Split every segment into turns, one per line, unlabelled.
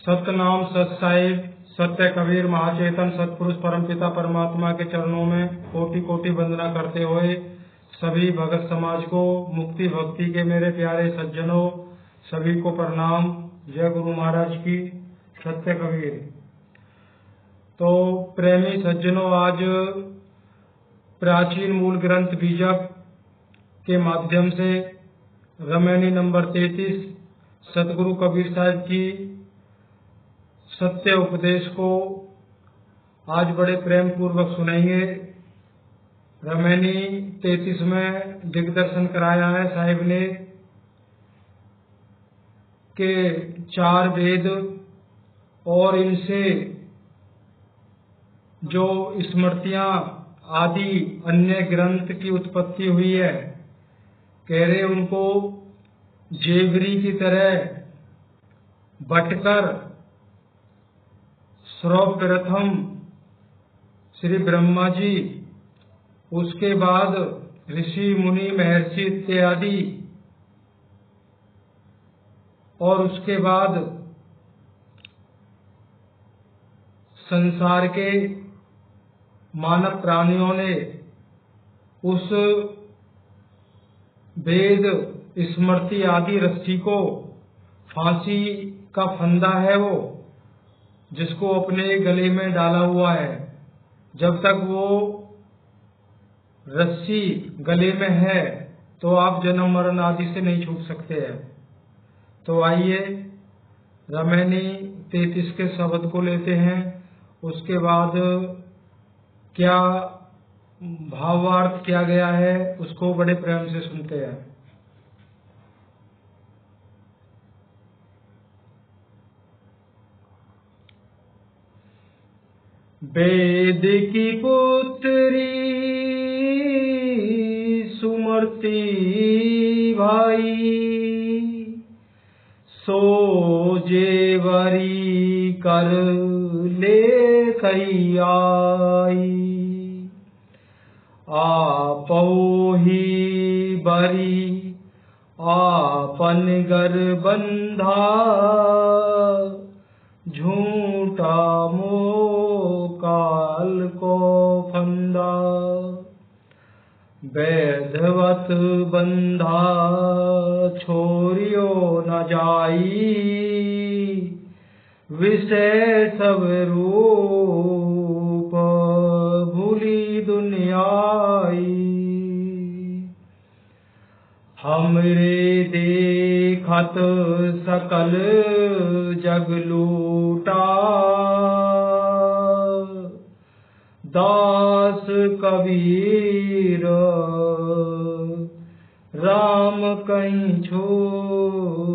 सतनाम सत साहिब सत्य कबीर महाचेतन सतपुरुष परमपिता परमात्मा के चरणों में कोटि कोटि वंदना करते हुए सभी भगत समाज को, मुक्ति भक्ति के मेरे प्यारे सज्जनों सभी को प्रणाम। जय गुरु महाराज की। सत्य कबीर। तो प्रेमी सज्जनों, आज प्राचीन मूल ग्रंथ बीजक के माध्यम से रामायणी नंबर 33 सतगुरु कबीर साहब की सत्य उपदेश को आज बड़े प्रेम पूर्वक सुनेंगे। रामायणी 33 में दिग्दर्शन कराया है साहिब ने के 4 वेद और इनसे जो स्मृतियां आदि अन्य ग्रंथ की उत्पत्ति हुई है, कह रहे उनको जेवरी की तरह बटकर सर्वप्रथम श्री ब्रह्मा जी, उसके बाद ऋषि मुनि महर्षि इत्यादि, और उसके बाद संसार के मानव प्राणियों ने उस वेद स्मृति आदि रस्सी को, फांसी का फंदा है वो, जिसको अपने गले में डाला हुआ है, जब तक वो रस्सी गले में है तो आप जन्म मरण आदि से नहीं छूट सकते हैं। तो आइए रामायणी 33 के शब्द को लेते हैं, उसके बाद क्या भावार्थ किया गया है उसको बड़े प्रेम से सुनते हैं। वेद की पुत्री सुमति भाई, सो जेवरी कर ले कई आई, आपो ही बरी आपन गर बंधा, झूठा काल को फंदा, वैधवत बंधा छोरियो न जाई, विषय सब रूप भूली दुनियाई, हमरे देखत सकल जग लूटा, दास कबीर राम कहीं छूटा।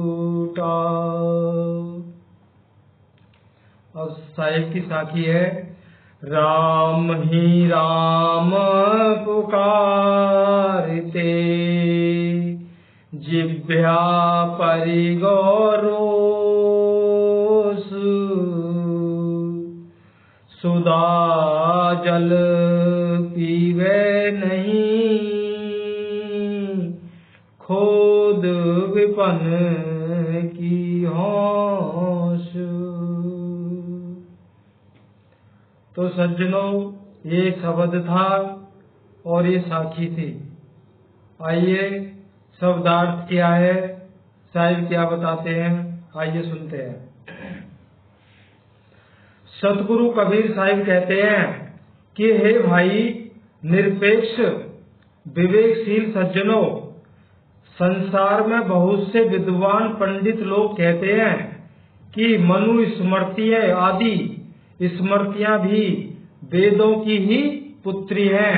और साहिब की साखी है, राम ही राम पुकारते, जिभ्या परि गौरोस, सुधा जल पीवे नहीं, खोद विपन की होश। तो सज्जनों, ये शब्द था और ये साखी थी। आइए शब्दार्थ क्या है, साहिब क्या बताते हैं, आइए सुनते हैं। सतगुरु कबीर साहिब कहते हैं कि हे भाई निरपेक्ष विवेकशील सज्जनों, संसार में बहुत से विद्वान पंडित लोग कहते हैं कि मनु स्मृतियां आदि स्मृतियां भी वेदों की ही पुत्री हैं,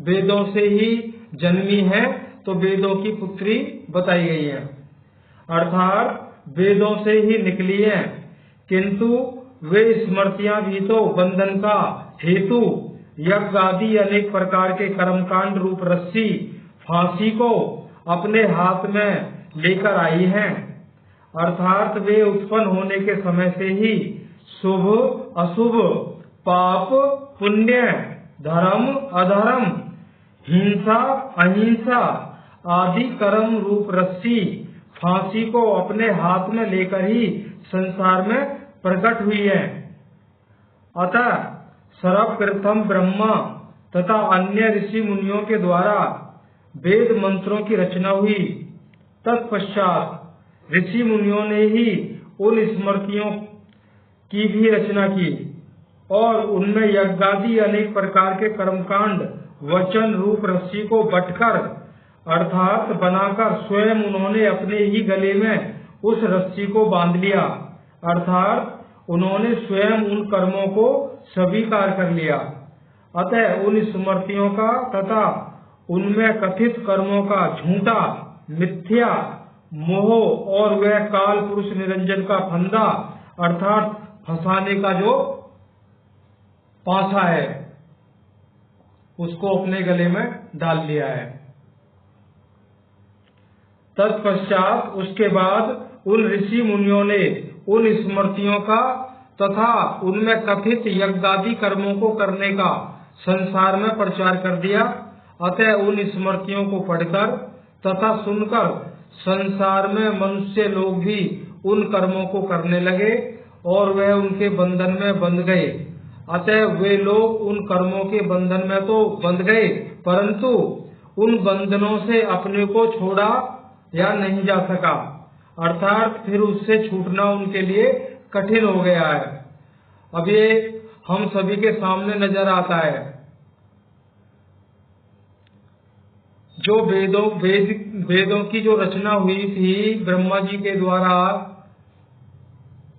वेदों से ही जन्मी हैं, तो वेदों की पुत्री बताई गई है, अर्थात वेदों से ही निकली है। किंतु वे स्मृतियां भी तो बंधन का हेतु यज्ञ आदि अनेक प्रकार के कर्मकांड रूप रस्सी, फांसी को अपने हाथ में लेकर आई हैं, अर्थात वे उत्पन्न होने के समय से ही शुभ अशुभ, पाप पुण्य, धर्म अधर्म, हिंसा अहिंसा आदि कर्म रूप रस्सी, फांसी को अपने हाथ में लेकर ही संसार में प्रकट हुई है। अतः सर्वप्रथम ब्रह्मा तथा अन्य ऋषि मुनियों के द्वारा वेद मंत्रों की रचना हुई। तत्पश्चात ऋषि मुनियों ने ही उन स्मृतियों की भी रचना की और उनमें यज्ञादि अनेक प्रकार के कर्मकांड वचन रूप रस्सी को बटकर अर्थात बनाकर स्वयं उन्होंने अपने ही गले में उस रस्सी को बांध लिया, अर्थात उन्होंने स्वयं उन कर्मों को स्वीकार कर लिया। अतः उन स्मृतियों का तथा उनमें कथित कर्मों का झूठा मिथ्या मोह और वह काल पुरुष निरंजन का फंदा अर्थात फंसाने का जो पासा है उसको अपने गले में डाल लिया है। तत्पश्चात उसके बाद उन ऋषि मुनियों ने उन स्मृतियों का तथा उनमें कथित यज्ञादि कर्मों को करने का संसार में प्रचार कर दिया। अतः उन स्मृतियों को पढ़कर तथा सुनकर संसार में मनुष्य लोग भी उन कर्मों को करने लगे और वह उनके बंधन में बंध गए। अतः वे लोग उन कर्मों के बंधन में तो बंध गए, परंतु उन बंधनों से अपने को छोड़ा या नहीं जा सका, अर्थात फिर उससे छूटना उनके लिए कठिन हो गया है। अब ये हम सभी के सामने नजर आता है। जो वेदों की जो रचना हुई थी ब्रह्मा जी के द्वारा,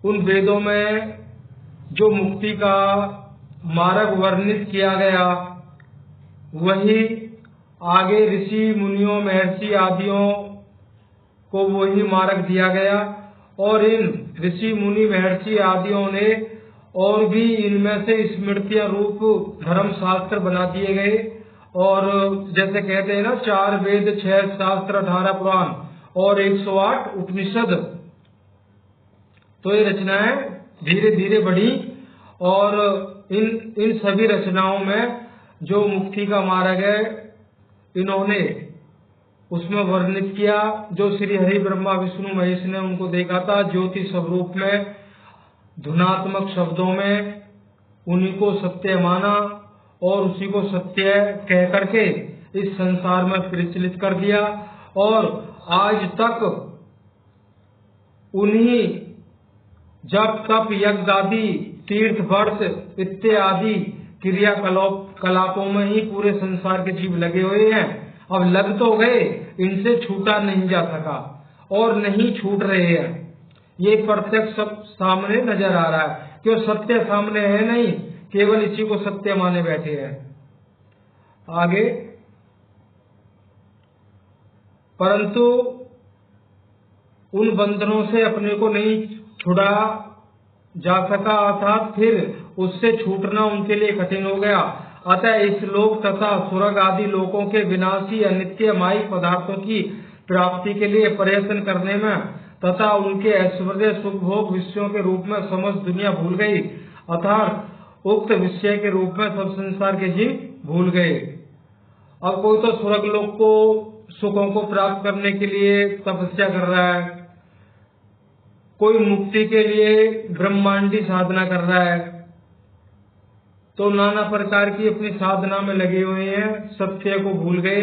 उन वेदों में जो मुक्ति का मार्ग वर्णित किया गया वही आगे ऋषि मुनियों महर्षि आदियों को वही मार्ग दिया गया और इन ऋषि मुनि महर्षि आदियों ने और भी इनमें से स्मृतियां रूप धर्म शास्त्र बना दिए गए। और जैसे कहते हैं ना, 4 वेद 6 शास्त्र 18 पुराण और 108 उपनिषद, तो ये रचनाएं धीरे धीरे बढ़ी और इन सभी रचनाओं में जो मुक्ति का मार्ग है इन्होंने उसमें वर्णित किया। जो श्री हरि ब्रह्मा विष्णु महेश ने उनको देखा था ज्योति स्वरूप में, धुनात्मक शब्दों में, उन्हीं को सत्य माना और उसी को सत्य कह करके इस संसार में प्रचलित कर दिया। और आज तक उन्हीं जप तप यज्ञ आदि तीर्थ व्रत इत्यादि क्रियाकलापों में ही पूरे संसार के जीव लगे हुए हैं। अब लग तो गए, इनसे छूटा नहीं जा सका और नहीं छूट रहे हैं। ये प्रत्यक्ष सब सामने नजर आ रहा है, क्यों सत्य सामने है नहीं, केवल इसी को सत्य माने बैठे हैं। आगे परंतु उन बंधनों से अपने को नहीं छुड़ा जा सका, अर्थात फिर उससे छूटना उनके लिए कठिन हो गया। अतः इस लोक तथा स्वर्ग आदि लोकों के विनाशी अनित्य मायिक पदार्थों की प्राप्ति के लिए प्रयत्न करने में तथा उनके ऐश्वर्य सुख भोग विषयों के रूप में समस्त दुनिया भूल गई, अर्थात उक्त विषय के रूप में सब संसार के जीव भूल गए। अब कोई तो स्वर्ग लोक को सुखों को प्राप्त करने के लिए तपस्या कर रहा है, कोई मुक्ति के लिए ब्रह्मांडी साधना कर रहा है, तो नाना प्रकार की अपनी साधना में लगे हुए हैं, सत्य को भूल गए।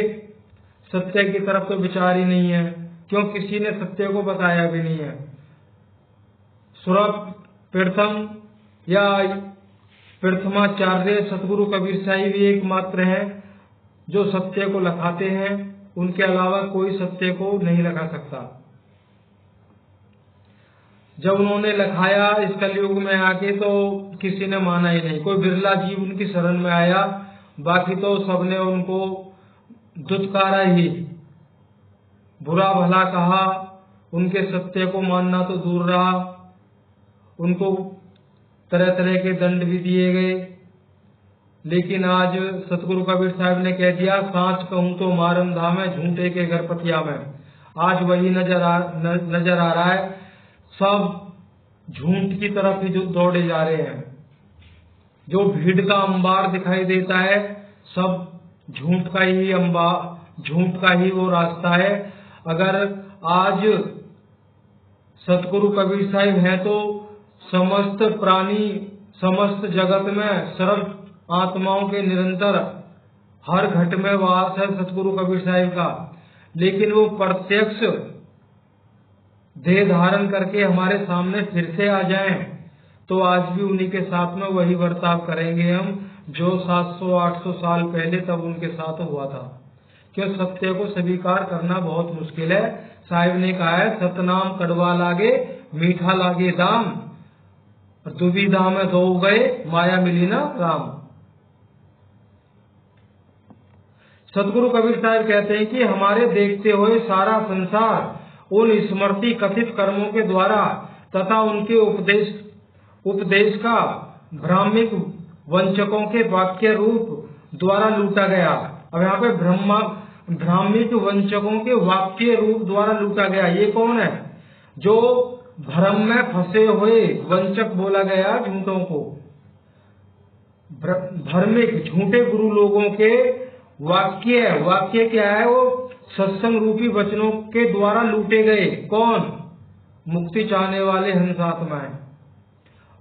सत्य की तरफ तो विचार ही नहीं है, क्यों किसी ने सत्य को बताया भी नहीं है। सर्वप्रथम या प्रथमाचार्य सतगुरु कबीर साहिब एकमात्र हैं जो सत्य को लखाते हैं, उनके अलावा कोई सत्य को नहीं लखा सकता। जब उन्होंने लखाया इस कलयुग में आके तो किसी ने माना ही नहीं, कोई बिरला जीव उनकी शरण में आया, बाकी तो सबने उनको दुत्कारा ही, बुरा भला कहा, उनके सत्य को मानना तो दूर रहा, उनको तरह तरह के दंड भी दिए गए। लेकिन आज सतगुरु कबीर साहब ने कह दिया, सांच कहूं तो मारम धाम है, झूठे के घर पतिया में। आज वही नजर आ रहा है, सब झूठ की तरफ ही जो दौड़े जा रहे हैं। जो भीड़ का अंबार दिखाई देता है सब झूठ का ही झूठ का ही वो रास्ता है। अगर आज सतगुरु कबीर साहिब हैं तो समस्त प्राणी समस्त जगत में सर्व आत्माओं के निरंतर हर घट में वास है सतगुरु कबीर साहिब का, लेकिन वो प्रत्यक्ष देह धारण करके हमारे सामने फिर से आ जाएं तो आज भी उन्हीं के साथ में वही बर्ताव करेंगे हम जो 700-800 साल पहले तब उनके साथ हुआ था। क्यों? सत्य को स्वीकार करना बहुत मुश्किल है। साहिब ने कहा है सतनाम कड़वा लागे मीठा लागे दाम, दुविधा में दो गए माया मिली ना राम। सतगुरु कबीर साहब कहते हैं कि हमारे देखते हुए सारा संसार उन स्मृति कथित कर्मों के द्वारा तथा उनके उपदेश का भ्रामिक वंचकों के वाक्य रूप द्वारा लूटा गया। अब यहाँ पे भ्रामिक वंचकों के वाक्य रूप द्वारा लूटा गया। ये कौन है? जो भ्रम में फंसे हुए वंचक बोला गया, झूठों को भ्रमिक झूठे गुरु लोगों के वाक्य क्या है? वो सत्संग रूपी वचनों के द्वारा लूटे गए। कौन? मुक्ति चाहने वाले हंसात्माएं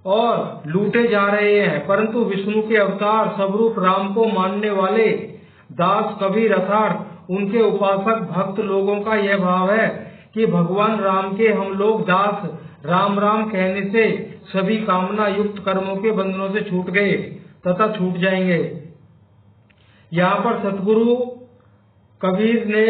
और लूटे जा रहे हैं। परंतु विष्णु के अवतार स्वरूप राम को मानने वाले दास कबीर अर्थात उनके उपासक भक्त लोगों का यह भाव है कि भगवान राम के हम लोग दास राम राम कहने से सभी कामना युक्त कर्मों के बंधनों से छूट गए तथा छूट जाएंगे। यहाँ पर सतगुरु कबीर ने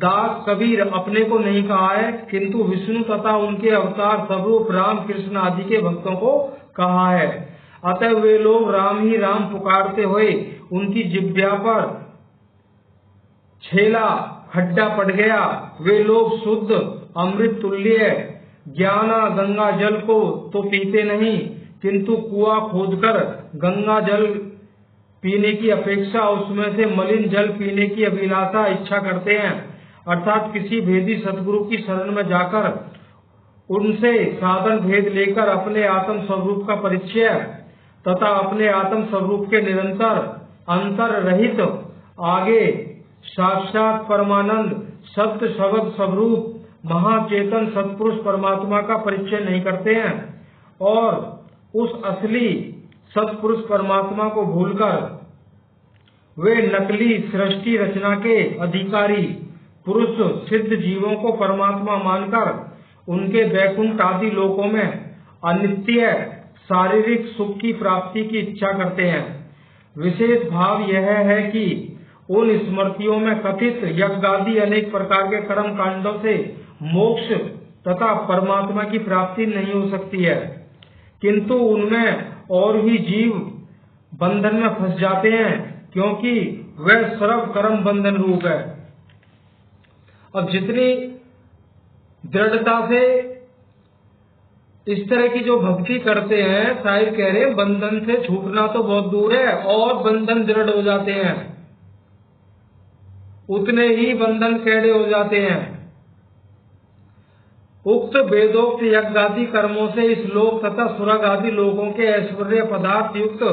दास कबीर अपने को नहीं कहा है, किंतु विष्णु तथा उनके अवतार स्वरूप राम कृष्ण आदि के भक्तों को कहा है। अतः वे लोग राम ही राम पुकारते हुए उनकी जिह्वा पर छेला खड्डा पड़ गया। वे लोग शुद्ध अमृत तुल्य ज्ञाना गंगा जल को तो पीते नहीं, किंतु कुआं खोदकर गंगा जल पीने की अपेक्षा उसमें से मलिन जल पीने की अभिलाषा इच्छा करते हैं। अर्थात किसी भेदी सतगुरु की शरण में जाकर उनसे साधन भेद लेकर अपने आत्म स्वरूप का परिचय तथा अपने आत्म स्वरूप के निरंतर अंतर रहित आगे साक्षात परमानंद सत्य शब्द स्वरूप महाचेतन सत्पुरुष परमात्मा का परिचय नहीं करते हैं और उस असली सत्पुरुष परमात्मा को भूलकर वे नकली सृष्टि रचना के अधिकारी पुरुष सिद्ध जीवों को परमात्मा मानकर उनके वैकुंठ आदि लोकों में अनित्य शारीरिक सुख की प्राप्ति की इच्छा करते हैं। विशेष भाव यह है कि उन स्मृतियों में कथित यज्ञादि अनेक प्रकार के कर्म कांडों से मोक्ष तथा परमात्मा की प्राप्ति नहीं हो सकती है, किंतु उनमें और भी जीव बंधन में फंस जाते हैं क्योंकि वह सर्व कर्म बंधन रूप है। अब जितनी दृढ़ता से इस तरह की जो भक्ति करते हैं, साहिब कह रहे हैं बंधन से छूटना तो बहुत दूर है और बंधन दृढ़ हो जाते हैं, उतने ही बंधन कैडे हो जाते हैं। उक्त वेदोक्त यज्ञादि कर्मों से इस लोक तथा स्वर्ग आदि लोगों के ऐश्वर्य पदार्थ युक्त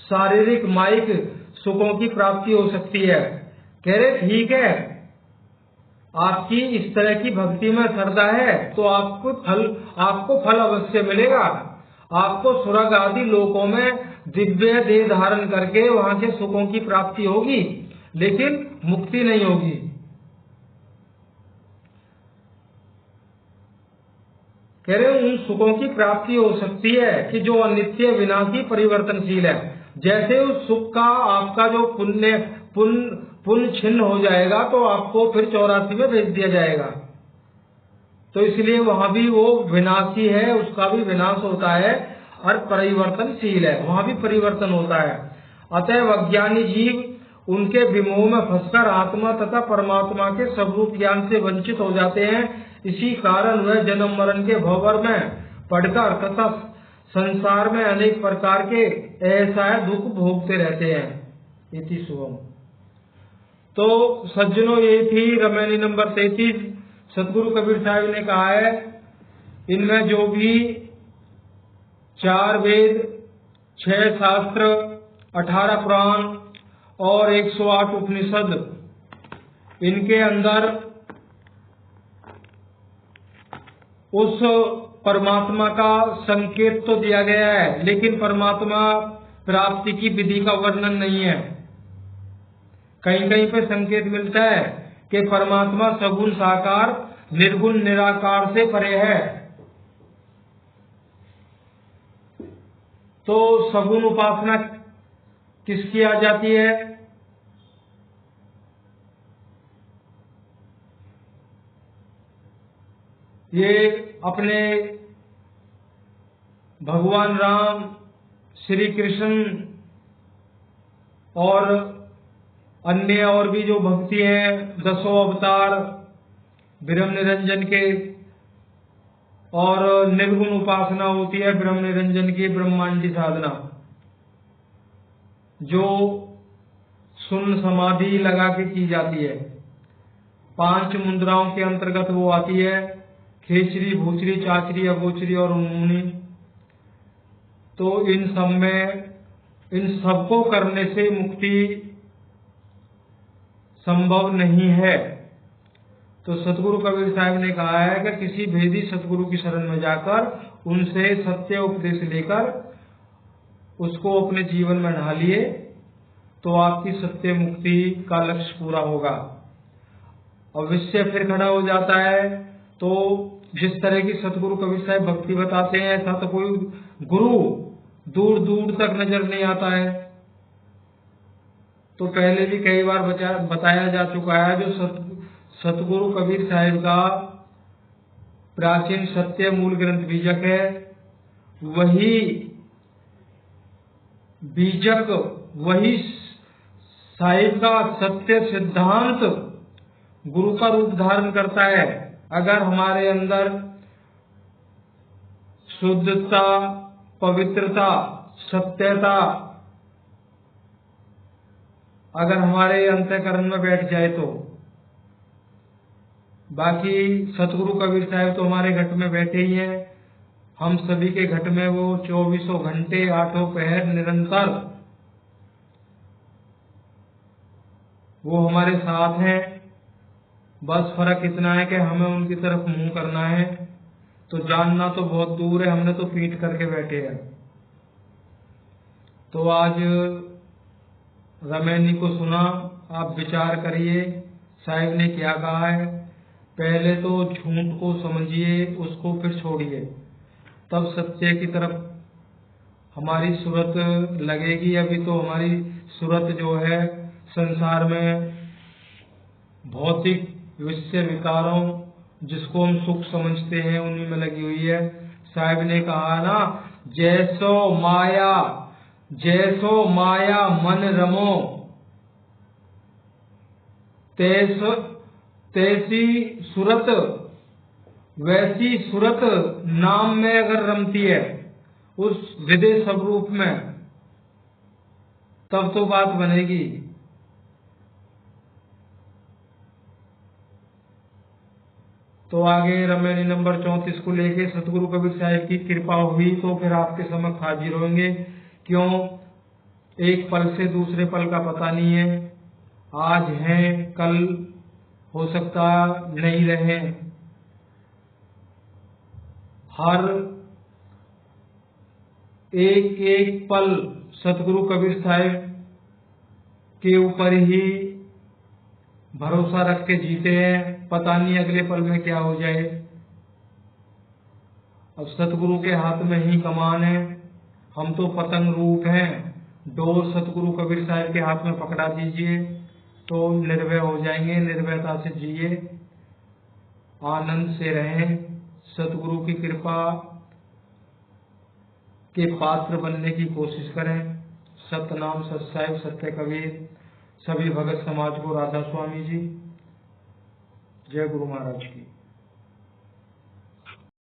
शारीरिक माइक सुखों की प्राप्ति हो सकती है। कह रहे ठीक है, आपकी इस तरह की भक्ति में श्रद्धा है तो आपको फल अवश्य मिलेगा। आपको स्वर्ग आदि लोकों में दिव्य देह धारण करके वहां के सुखों की प्राप्ति होगी, लेकिन मुक्ति नहीं होगी। कह रहे उन सुखों की प्राप्ति हो सकती है कि जो अनित्य विनाशी परिवर्तनशील है। जैसे उस सुख का आपका जो पुण्य छिन्न हो जाएगा तो आपको फिर 84 में भेज दिया जाएगा। तो इसलिए वहां भी वो विनाशी है, उसका भी विनाश होता है और परिवर्तनशील है, वहां भी परिवर्तन होता है। अतः अज्ञानी जीव उनके विमोह में फंसकर आत्मा तथा परमात्मा के स्वरूप ज्ञान से वंचित हो जाते हैं। इसी कारण वह जन्म मरण के भंवर में पड़कर तथा संसार में अनेक प्रकार के ऐसा दुख भोगते रहते हैं। इति शुभम। तो सज्जनों, ये थी रमैनी नंबर 33। सतगुरु कबीर साहब ने कहा है इनमें जो भी 4 वेद, 6 शास्त्र, 18 पुराण और 108 उपनिषद, इनके अंदर उस परमात्मा का संकेत तो दिया गया है, लेकिन परमात्मा प्राप्ति की विधि का वर्णन नहीं है। कहीं कहीं पे संकेत मिलता है कि परमात्मा सगुण साकार निर्गुण निराकार से परे है। तो सगुण उपासना किसकी आ जाती है? ये अपने भगवान राम, श्री कृष्ण और अन्य और भी जो भक्ति हैं, दसों अवतार ब्रह्म निरंजन के, और निर्गुण उपासना होती है ब्रह्म निरंजन की, ब्रह्मांडी साधना, जो शून्य समाधि लगा के की जाती है। 5 मुद्राओं के अंतर्गत वो आती है, खेचरी, भूचरी, चाचरी, अगोचरी और उन्मूनी। तो इन सब में, इन सबको करने से मुक्ति संभव नहीं है। तो सतगुरु कबीर साहब ने कहा है कि किसी भेदी सतगुरु की शरण में जाकर उनसे सत्य उपदेश लेकर उसको अपने जीवन में ढालिए, तो आपकी सत्य मुक्ति का लक्ष्य पूरा होगा। और विषय फिर खड़ा हो जाता है। तो जिस तरह की सतगुरु कबीर साहब भक्ति बताते हैं, ऐसा तो कोई गुरु दूर दूर तक नजर नहीं आता है। तो पहले भी कई बार बताया जा चुका है, जो सतगुरु कबीर साहब का प्राचीन सत्य मूल ग्रंथ बीजक है, वही बीजक, वही साहिब का सत्य सिद्धांत गुरु का रूप धारण करता है। अगर हमारे अंदर शुद्धता, पवित्रता, सत्यता अगर हमारे अंतःकरण में बैठ जाए तो, बाकी सतगुरु कबीर साहब तो हमारे घट में बैठे ही हैं। हम सभी के घट में वो 24 घंटे 8 पहर निरंतर वो हमारे साथ हैं। बस फर्क इतना है कि हमें उनकी तरफ मुंह करना है। तो जानना तो बहुत दूर है, हमने तो पीठ करके बैठे हैं। तो आज रमैनी को सुना, आप विचार करिए साहिब ने क्या कहा है। पहले तो झूठ को समझिए, उसको फिर छोड़िए, तब सत्य की तरफ हमारी सूरत लगेगी। अभी तो हमारी सूरत जो है संसार में भौतिक विषय विकारों, जिसको हम सुख समझते हैं, उन्हीं में लगी हुई है। साहिब ने कहा ना, जैसो माया मन रमो, तैसी सूरत, वैसी सूरत नाम में अगर रमती है, उस विदे स्वरूप में, तब तो बात बनेगी। तो आगे रमैनी नंबर 34 को लेके सतगुरु कबीर साहिब की कृपा हुई तो फिर आपके समक्ष हाजिर होंगे। क्यों, एक पल से दूसरे पल का पता नहीं है। आज हैं, कल हो सकता नहीं रहे। हर एक एक पल सतगुरु कबीर साहिब के ऊपर ही भरोसा रख के जीते हैं। पता नहीं अगले पल में क्या हो जाए। अब सतगुरु के हाथ में ही कमान है। हम तो पतंग रूप हैं। डोर सतगुरु कबीर साहब के हाथ में पकड़ा दीजिए तो निर्भय हो जाएंगे। निर्भयता से जिए, आनंद से रहें, सतगुरु की कृपा के पात्र बनने की कोशिश करें। सतनाम सत्साहिब सत्य कबीर। सभी भगत समाज को राधा स्वामी जी। जय गुरु महाराज की।